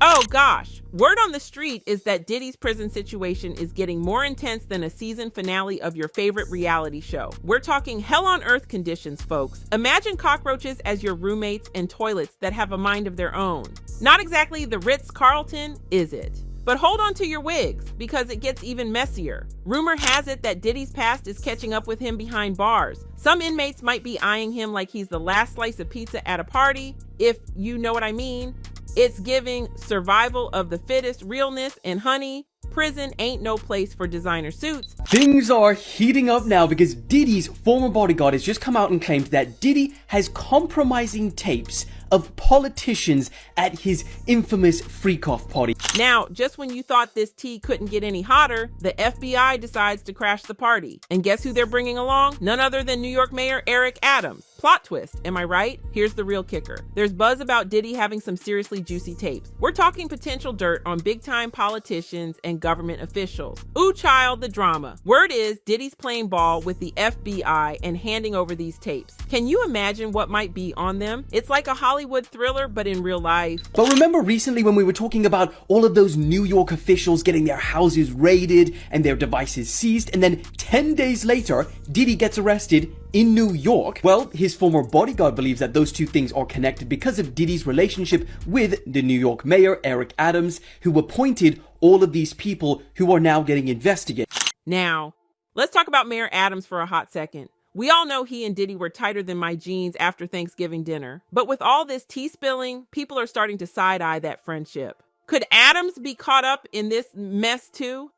Oh gosh, word on the street is that Diddy's prison situation is getting more intense than a season finale of your favorite reality show. We're talking hell on earth conditions, folks. Imagine cockroaches as your roommates and toilets that have a mind of their own. Not exactly the Ritz-Carlton, is it? But hold on to your wigs, because it gets even messier. Rumor has it that Diddy's past is catching up with him behind bars. Some inmates might be eyeing him like he's the last slice of pizza at a party, if you know what I mean. It's giving survival of the fittest realness, and honey, prison ain't no place for designer suits. Things are heating up now because Diddy's former bodyguard has just come out and claimed that Diddy has compromising tapes of politicians at his infamous freak-off party. Now, just when you thought this tea couldn't get any hotter, the FBI decides to crash the party. And guess who they're bringing along? None other than New York Mayor Eric Adams. Plot twist, am I right? Here's the real kicker. There's buzz about Diddy having some seriously juicy tapes. We're talking potential dirt on big-time politicians and government officials. Ooh, child, the drama. Word is Diddy's playing ball with the FBI and handing over these tapes. Can you imagine what might be on them? It's like a Hollywood thriller, but in real life. But remember recently when we were talking about all of those New York officials getting their houses raided and their devices seized, and then 10 days later, Diddy gets arrested in New York? Well, his former bodyguard believes that those two things are connected because of Diddy's relationship with the New York mayor, Eric Adams, who appointed all of these people who are now getting investigated. Now, let's talk about Mayor Adams for a hot second. We all know he and Diddy were tighter than my jeans after Thanksgiving dinner. But with all this tea spilling, people are starting to side-eye that friendship. Could Adams be caught up in this mess too?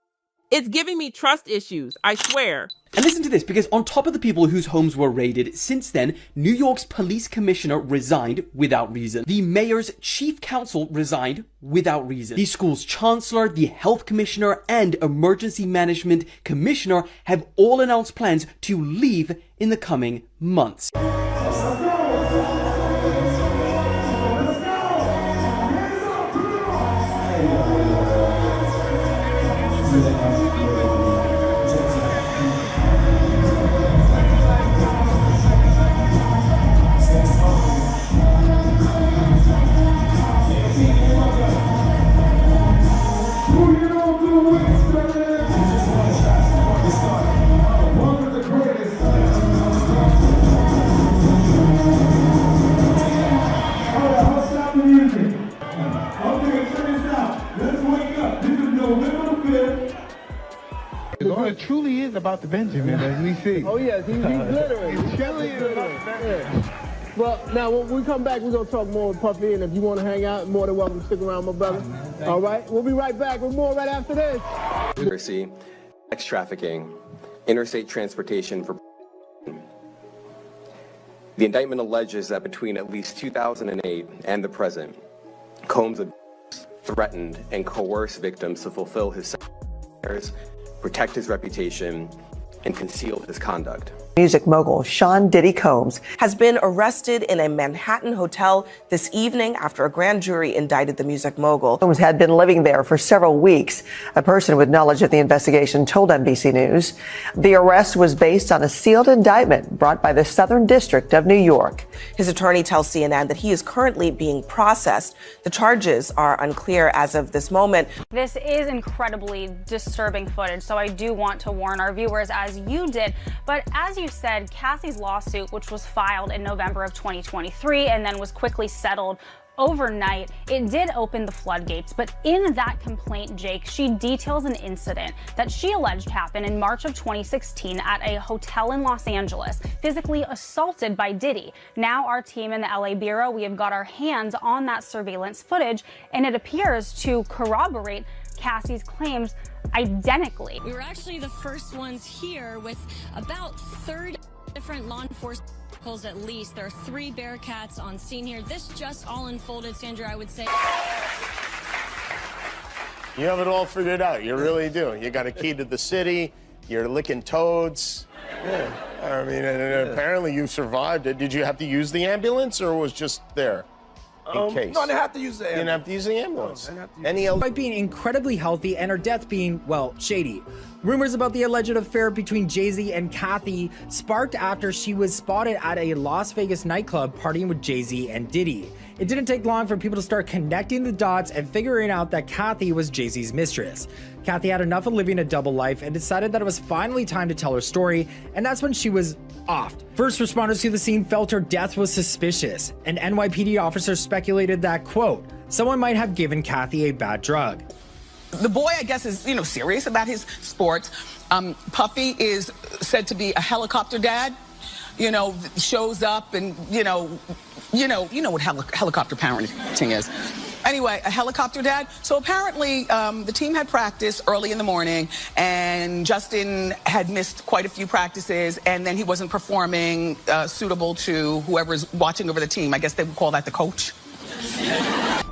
It's giving me trust issues, I swear. And listen to this, because on top of the people whose homes were raided, since then, New York's police commissioner resigned without reason. The mayor's chief counsel resigned without reason. The school's chancellor, the health commissioner, and emergency management commissioner have all announced plans to leave in the coming months. It truly is about the Benjamin, as we see. Oh yes, he's glittering. It truly is about the Benjamin. Well, now when we come back, we're gonna talk more with Puffy, and if you want to hang out, more than welcome to stick around, my brother. All right, we'll be right back with more right after this. Literacy, sex trafficking, interstate transportation for. The indictment alleges that between at least 2008 and the present, Combs threatened and coerced victims to fulfill his desires, protect his reputation, and conceal his conduct. Music mogul Sean Diddy Combs has been arrested in a Manhattan hotel this evening after a grand jury indicted the music mogul. Combs had been living there for several weeks. A person with knowledge of the investigation told NBC News the arrest was based on a sealed indictment brought by the Southern District of New York. His attorney tells CNN that he is currently being processed. The charges are unclear as of this moment. This is incredibly disturbing footage, so I do want to warn our viewers, as you did. But as you said, Cassie's lawsuit, which was filed in November of 2023 and then was quickly settled overnight, it did open the floodgates. But in that complaint, Jake, she details an incident that she alleged happened in March of 2016 at a hotel in Los Angeles, physically assaulted by Diddy. Now our team in the LA Bureau, we have got our hands on that surveillance footage, and it appears to corroborate Cassie's claims identically. We were actually the first ones here with about 30 different law enforcement vehicles at least. There are 3 Bearcats on scene here. This just all unfolded, Sandra, I would say. You have it all figured out. You really do. You got a key to the city. You're licking toads. Yeah. I mean, and apparently you survived it. Did you have to use the ambulance, or was just there? In case. No, I didn't have to use the ambulance. You didn't have to use the ambulance. No, by being incredibly healthy and her death being, well, shady. Rumors about the alleged affair between Jay-Z and Kathy sparked after she was spotted at a Las Vegas nightclub partying with Jay-Z and Diddy. it didn't take long for people to start connecting the dots and figuring out that Kathy was Jay-Z's mistress. Kathy had enough of living a double life and decided that it was finally time to tell her story, and that's when she was offed. First responders to the scene felt her death was suspicious, and NYPD officers speculated that, quote, someone might have given Kathy a bad drug. The boy, I guess, is, serious about his sports. Puffy is said to be a helicopter dad, shows up and, you know what helicopter parenting is. Anyway, a helicopter dad. So apparently the team had practice early in the morning and Justin had missed quite a few practices and then he wasn't performing suitable to whoever's watching over the team. I guess they would call that the coach.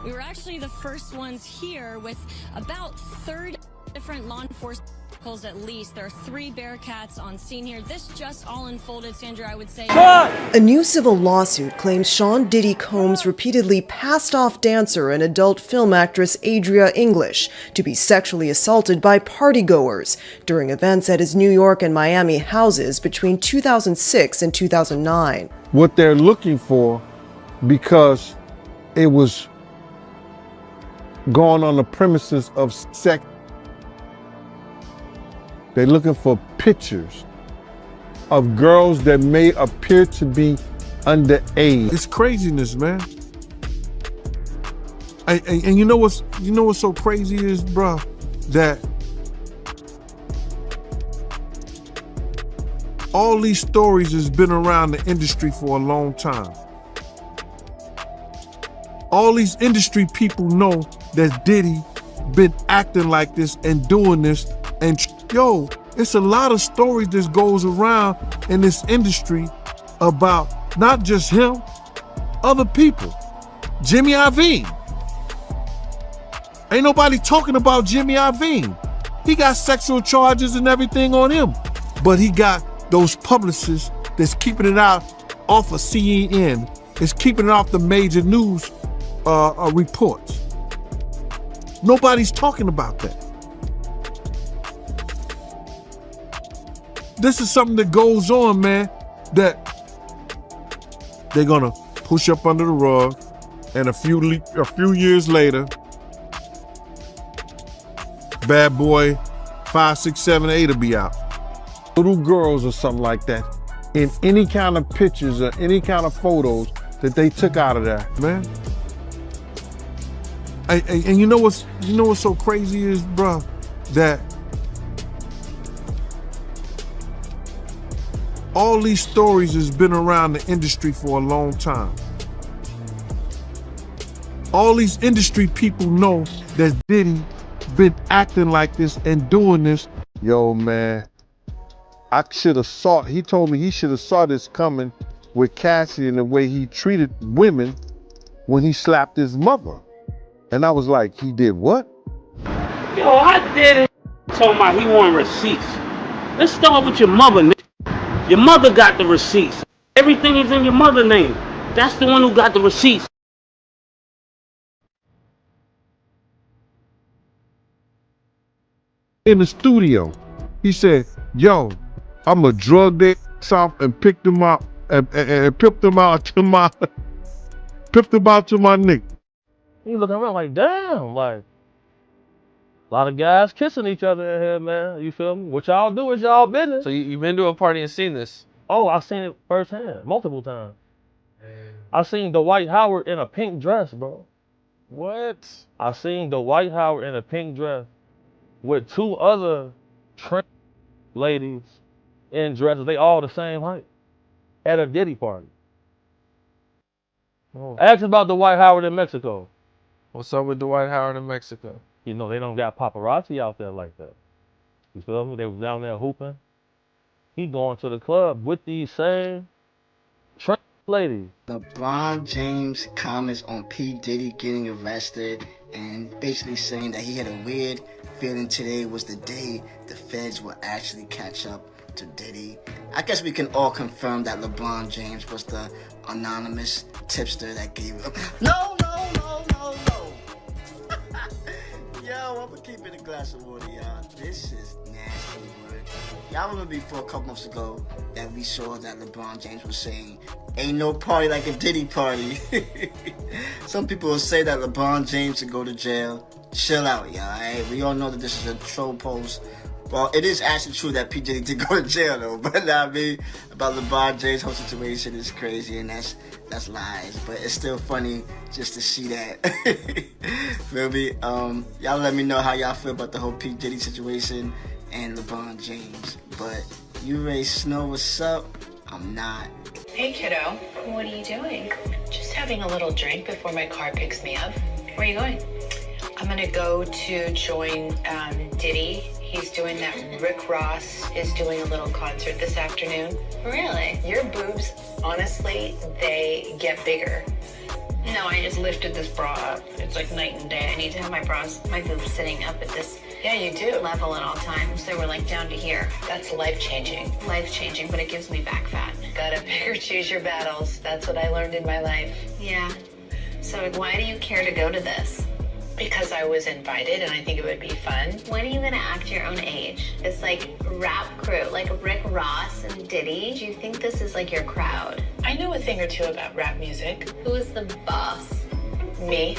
We were actually the first ones here with about 30 different law enforcement vehicles at least. There are 3 Bearcats on scene here. This just all unfolded, Sandra, I would say. A new civil lawsuit claims Sean Diddy Combs repeatedly passed off dancer and adult film actress Adria English to be sexually assaulted by partygoers during events at his New York and Miami houses between 2006 and 2009. What they're looking for, because it was going on the premises of sex. They're looking for pictures of girls that may appear to be underage. It's craziness, man. And you know what's so crazy is, bruh, that all these stories has been around the industry for a long time. All these industry people know that Diddy been acting like this and doing this, and yo, it's a lot of stories that goes around in this industry about not just him, other people. Jimmy Iovine. Ain't nobody talking about Jimmy Iovine. He got sexual charges and everything on him, but he got those publicists that's keeping it out off of CNN. It's keeping it off the major news reports. Nobody's talking about that. This is something that goes on, man, that they're gonna push up under the rug, and a few years later, Bad Boy 5, 6, 7, 8 will be out. Little girls or something like that, in any kind of pictures or any kind of photos that they took out of that, man. And you know what's so crazy is, bro, that all these stories has been around the industry for a long time. All these industry people know that Diddy been acting like this and doing this. Yo, man, I should have saw, he told me he should have saw this coming with Cassie and the way he treated women when he slapped his mother. And I was like, he did what? Yo, I did it. Talking about he wanted receipts. Let's start with your mother, nigga. Your mother got the receipts. Everything is in your mother's name. That's the one who got the receipts. In the studio, he said, yo, I'm a drug dick and picked him up and pipped him out to my nigga. He looking around like, damn, like, a lot of guys kissing each other in here, man. You feel me? What y'all do is y'all business. So you've been to a party and seen this? Oh, I've seen it firsthand, multiple times. I seen Dwight Howard in a pink dress, bro. What? I seen Dwight Howard in a pink dress with 2 other ladies in dresses. They all the same height at a Diddy party. Oh. Ask about Dwight Howard in Mexico. What's up with Dwight Howard in Mexico? You know, they don't got paparazzi out there like that. You feel me? They was down there hooping. He going to the club with these same ladies. LeBron James comments on P. Diddy getting arrested and basically saying that he had a weird feeling today was the day the feds will actually catch up to Diddy. I guess we can all confirm that LeBron James was the anonymous tipster that gave him. No. Yo, I'm gonna keep it a glass of water, y'all. This is nasty, bro. word. Y'all remember before a couple months ago that we saw that LeBron James was saying, ain't no party like a Diddy party. Some people will say that LeBron James should go to jail. Chill out, y'all, alright? We all know that this is a troll post. Well, it is actually true that P. Diddy did go to jail, though. But I mean, about LeBron James' whole situation is crazy, and that's lies. But it's still funny just to see that. Feel me? Y'all let me know how y'all feel about the whole P. Diddy situation and LeBron James. But you Ray Snow, what's up? I'm not. Hey, kiddo. What are you doing? Just having a little drink before my car picks me up. Where are you going? I'm gonna go to join Diddy. He's doing that. Rick Ross is doing a little concert this afternoon. Really? Your boobs, honestly, they get bigger. No, I just lifted this bra up. It's like night and day. I need to have my boobs sitting up at this level at all times. They were like down to here. That's life-changing. Life-changing, but it gives me back fat. Gotta pick or choose your battles. That's what I learned in my life. Yeah. So why do you care to go to this? Because I was invited and I think it would be fun. When are you gonna act your own age? It's like rap crew, like Rick Ross and Diddy. Do you think this is like your crowd? I know a thing or two about rap music. Who is the boss? Me?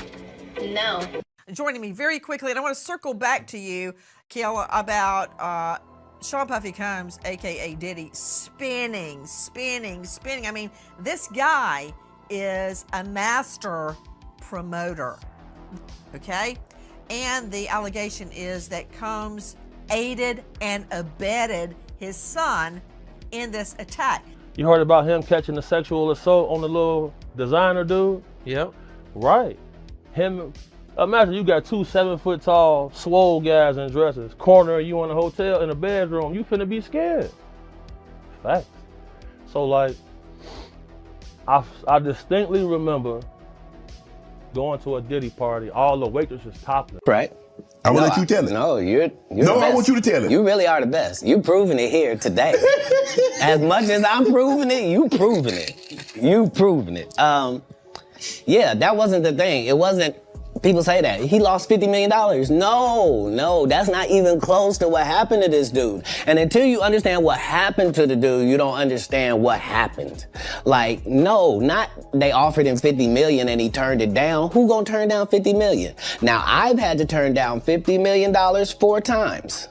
No. Joining me very quickly, and I want to circle back to you, Kiala, about Sean Puffy Combs, aka Diddy, spinning. I mean, this guy is a master promoter. Okay? And the allegation is that Combs aided and abetted his son in this attack. You heard about him catching the sexual assault on the little designer dude? Yep. Right. Imagine you got 2 7-foot-tall, swole guys in dresses, cornering you in a hotel in a bedroom. You finna be scared. Facts. So like, I distinctly remember going to a Diddy party, all the waitresses topless. Right. I will let you tell it. No, you're no, the best. I want you to tell it. You really are the best. You proving it here today. As much as I'm proving it, you proving it. You proving it. Yeah, that wasn't the thing. It wasn't, people say that. He lost $50 million. No, that's not even close to what happened to this dude. And until you understand what happened to the dude, you don't understand what happened. Like, no, not they offered him $50 million and he turned it down. Who gonna turn down $50 million? Now, I've had to turn down $50 million 4 times.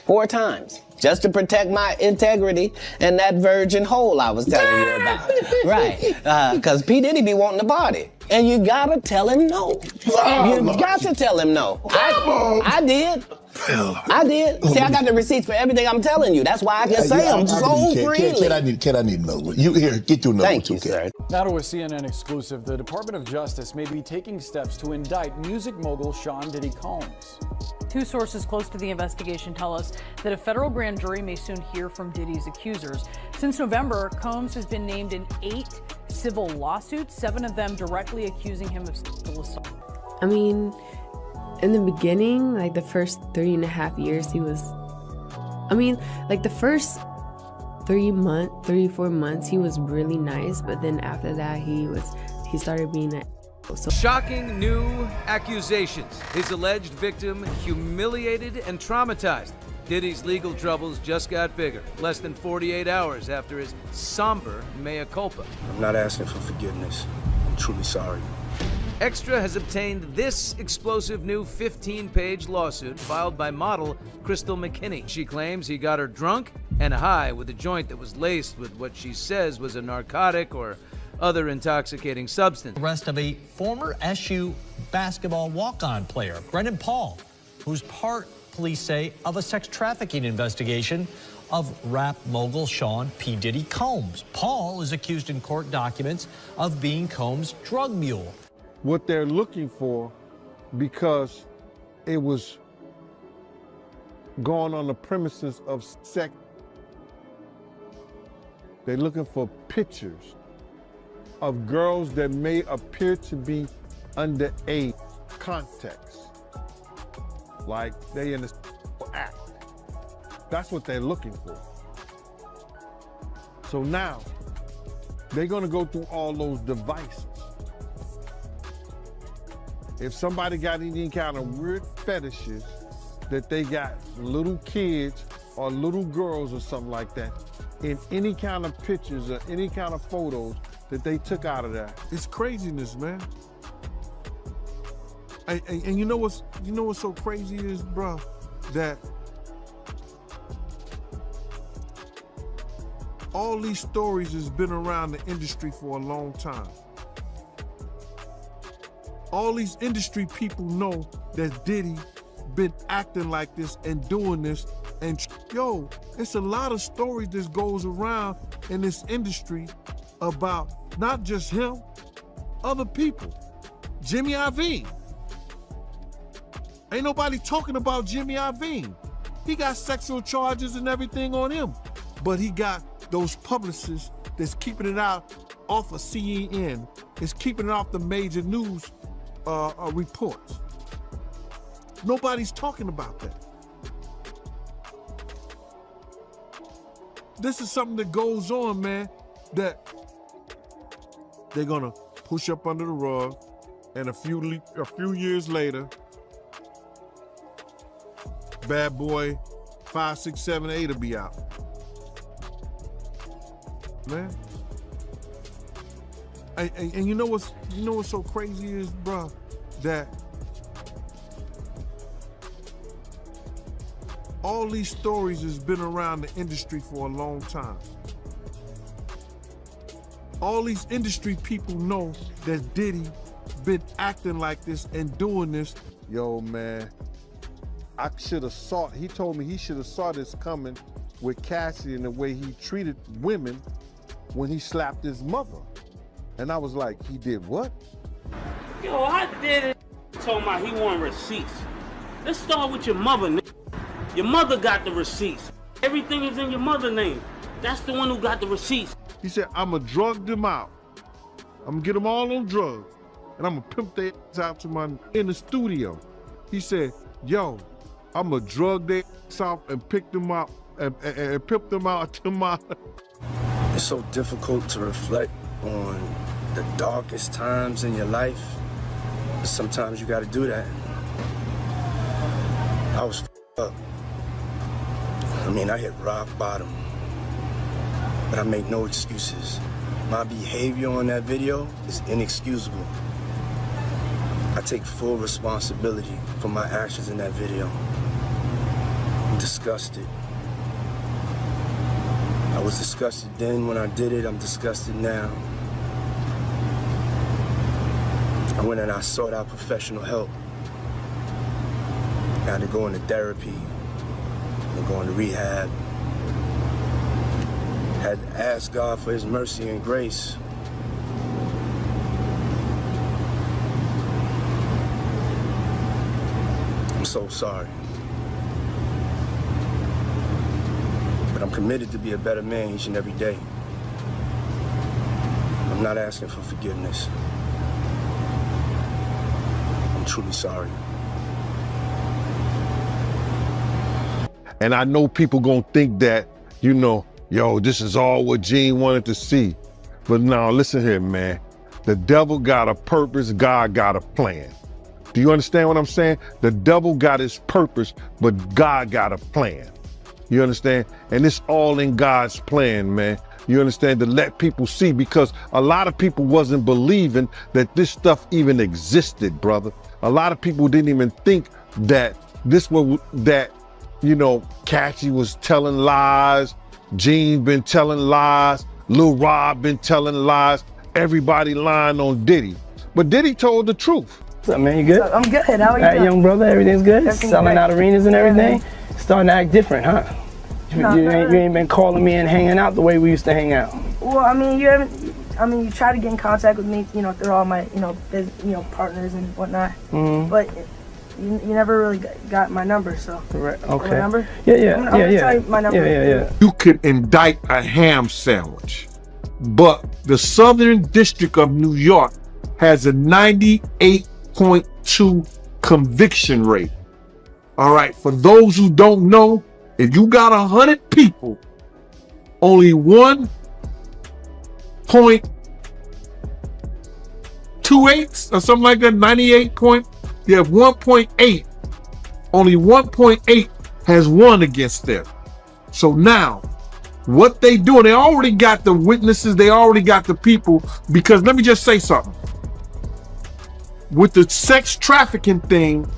4 times. Just to protect my integrity and that virgin hole I was telling you about. Right. Because P. Diddy be wanting to party. And you gotta tell him no. You got to tell him no. I did. I did. See, I got the receipts for everything I'm telling you. That's why I can say them so freely. Kid, I need another one. You here, get you another one. Thank you, sir. Now to a CNN exclusive, the Department of Justice may be taking steps to indict music mogul Sean Diddy Combs. 2 sources close to the investigation tell us that a federal grand jury may soon hear from Diddy's accusers. Since November, Combs has been named in 8 civil lawsuits, 7 of them directly accusing him of sexual assault. I mean, in the beginning, like the first 3.5 years, he was, like the first 3-4 months, he was really nice, but then after that, he started being that. Shocking new accusations. His alleged victim humiliated and traumatized. Diddy's legal troubles just got bigger, less than 48 hours after his somber mea culpa. I'm not asking for forgiveness. I'm truly sorry. Extra has obtained this explosive new 15-page lawsuit filed by model Crystal McKinney. She claims he got her drunk and high with a joint that was laced with what she says was a narcotic or other intoxicating substance. Arrest of a former SU basketball walk-on player, Brendan Paul, who's part, police say, of a sex trafficking investigation of rap mogul Sean P. Diddy Combs. Paul is accused in court documents of being Combs' drug mule. What they're looking for, because it was going on the premises of sex, they're looking for pictures of girls that may appear to be underage context, like they in the act. That's what they're looking for. So now, they're gonna go through all those devices. If somebody got any kind of weird fetishes that they got little kids or little girls or something like that in any kind of pictures or any kind of photos that they took out of that. It's craziness, man. And you know what's so crazy is, bro, that all these stories has been around the industry for a long time. All these industry people know that Diddy been acting like this and doing this, and yo, it's a lot of stories that goes around in this industry about not just him, other people. Jimmy Iovine. Ain't nobody talking about Jimmy Iovine. He got sexual charges and everything on him, but he got those publicists that's keeping it out off of CNN, is keeping it off the major news reports. Nobody's talking about that. This is something that goes on, man, that they're gonna push up under the rug, and a few years later, Bad Boy 5, 6, 7, 8 will be out. Man. And you know what's so crazy is, bro, that all these stories has been around the industry for a long time. All these industry people know that Diddy been acting like this and doing this. Yo, man, I should have saw, he told me he should have saw this coming with Cassie and the way he treated women when he slapped his mother. And I was like, he did what? Yo, I did it. Told my he want receipts. Let's start with your mother, nigga. Your mother got the receipts. Everything is in your mother's name. That's the one who got the receipts. He said, I'ma drug them out. I'ma get them all on drugs. And I'ma pimp their ass out to in the studio. He said, yo, I'ma drug their ass out and pick them out and pimp them out to my... It's so difficult to reflect on the darkest times in your life. But sometimes you gotta do that. I was up. I mean, I hit rock bottom. But I make no excuses. My behavior on that video is inexcusable. I take full responsibility for my actions in that video. I'm disgusted. I was disgusted then when I did it, I'm disgusted now. I went and I sought out professional help. I had to go into therapy, and go into rehab. Had to ask God for his mercy and grace. I'm so sorry. But I'm committed to be a better man each and every day. I'm not asking for forgiveness. I'm truly sorry. And I know people gonna think that, you know, yo, this is all what Gene wanted to see. But now, listen here, man. The devil got a purpose, God got a plan. Do you understand what I'm saying? The devil got his purpose, but God got a plan. You understand? And it's all in God's plan, man. You understand? To let people see, because a lot of people wasn't believing that this stuff even existed, brother. A lot of people didn't even think that this was, that, you know, Cassie was telling lies, Gene been telling lies, Lil Rob been telling lies, everybody lying on Diddy. But Diddy told the truth. What's up, man? You good? I'm good. How are you? All right, young brother, everything's good? Everything's Selling great. out arenas and everything? Yeah, Starting to act different, huh? You ain't been calling me and hanging out the way we used to hang out. Well, I mean, you try to get in contact with me, you know, through all my, partners and whatnot. Mm-hmm. But you never really got my number, so. Right. Okay. My number? Yeah. I'm gonna tell you my number. Yeah. You could indict a ham sandwich, but the Southern District of New York has a 98.2 conviction rate. All right, for those who don't know, if you got 100 people, only 1.28 or something like that, 1.8 only 1.8 has won against them. So now, what they doing, they already got the witnesses, they already got the people, because let me just say something. With the sex trafficking thing,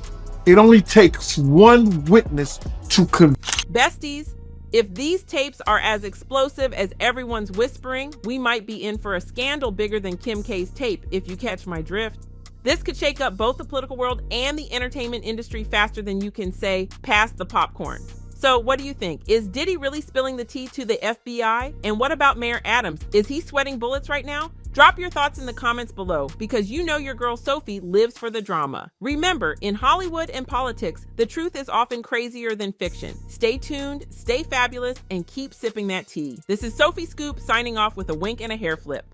it only takes one witness to Besties, if these tapes are as explosive as everyone's whispering, we might be in for a scandal bigger than Kim K's tape, if you catch my drift. This could shake up both the political world and the entertainment industry faster than you can say, pass the popcorn. So what do you think? Is Diddy really spilling the tea to the FBI? And what about Mayor Adams? Is he sweating bullets right now? Drop your thoughts in the comments below, because you know your girl Sophie lives for the drama. Remember, in Hollywood and politics, the truth is often crazier than fiction. Stay tuned, stay fabulous, and keep sipping that tea. This is Sophie Scoop signing off with a wink and a hair flip.